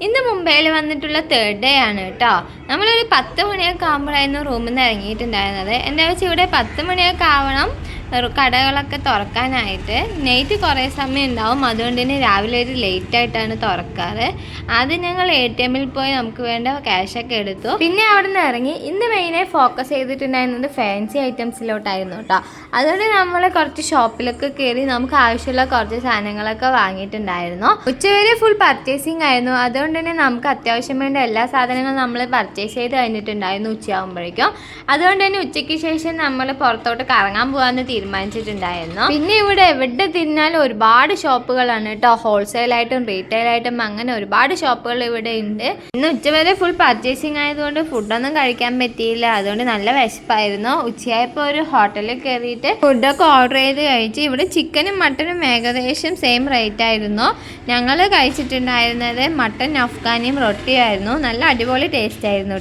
ഇന്ന് മുംബൈയിൽ വന്നിട്ടുള്ള 3rd ഡേ ആണ് കേട്ടോ. നമ്മളൊരു 10 മണിയൊക്കെ ആകുമ്പോഴായിരുന്നു റൂമിൽ നിന്ന് ഇറങ്ങിയിട്ടുണ്ടായിരുന്നത്. എന്താ വെച്ചാൽ ഇവിടെ 10 മണിയൊക്കെ ആവണം കടകളൊക്കെ തുറക്കാനായിട്ട്. നൈറ്റ് കുറേ സമയം ഉണ്ടാവും, അതുകൊണ്ട് തന്നെ രാവിലെ ഒരു ലേറ്റായിട്ടാണ് തുറക്കാറ്. ആദ്യം ഞങ്ങൾ ATM പോയി നമുക്ക് വേണ്ട ക്യാഷൊക്കെ എടുത്തു. പിന്നെ അവിടെ നിന്ന് ഇറങ്ങി ഇന്ന് മെയിനായി ഫോക്കസ് ചെയ്തിട്ടുണ്ടായിരുന്നത് ഫാൻസി ഐറ്റംസിലോട്ടായിരുന്നു കേട്ടോ. അതുകൊണ്ട് നമ്മൾ കുറച്ച് ഷോപ്പിലൊക്കെ കയറി നമുക്ക് ആവശ്യമുള്ള കുറച്ച് സാധനങ്ങളൊക്കെ വാങ്ങിയിട്ടുണ്ടായിരുന്നു. ഉച്ചവരെ ഫുൾ പർച്ചേസിങ് ആയിരുന്നു. അതുകൊണ്ട് തന്നെ നമുക്ക് അത്യാവശ്യം വേണ്ട എല്ലാ സാധനങ്ങളും നമ്മൾ പർച്ചേസ് ചെയ്ത് കഴിഞ്ഞിട്ടുണ്ടായിരുന്നു ഉച്ചയാകുമ്പോഴേക്കും. അതുകൊണ്ട് തന്നെ ഉച്ചയ്ക്ക് ശേഷം നമ്മൾ പുറത്തോട്ട് കറങ്ങാൻ പോകാമെന്ന് തീരുമാനിച്ചിട്ടുണ്ടായിരുന്നു. പിന്നെ ഇവിടെ എവിടെ തിരിഞ്ഞാലും ഒരുപാട് ഷോപ്പുകളാണ് കേട്ടോ. ഹോൾസെയിലായിട്ടും റീറ്റെയിലായിട്ടും അങ്ങനെ ഒരുപാട് ഷോപ്പുകൾ ഇവിടെ ഉണ്ട്. ഇന്ന് ഉച്ചവരെ ഫുൾ പർച്ചേസിങ് ആയതുകൊണ്ട് ഫുഡൊന്നും കഴിക്കാൻ പറ്റിയില്ല. അതുകൊണ്ട് നല്ല വിശപ്പായിരുന്നു. ഉച്ചയായപ്പോൾ ഒരു ഹോട്ടലിൽ കയറിയിട്ട് ഫുഡൊക്കെ ഓർഡർ ചെയ്ത് കഴിച്ച്. ഇവിടെ ചിക്കനും മട്ടനും ഏകദേശം സെയിം റേറ്റ് ആയിരുന്നു. ഞങ്ങൾ കഴിച്ചിട്ടുണ്ടായിരുന്നത് മട്ടൻ അഫ്ഗാനിയും റൊട്ടിയായിരുന്നു. നല്ല അടിപൊളി ടേസ്റ്റ് ആയിരുന്നു.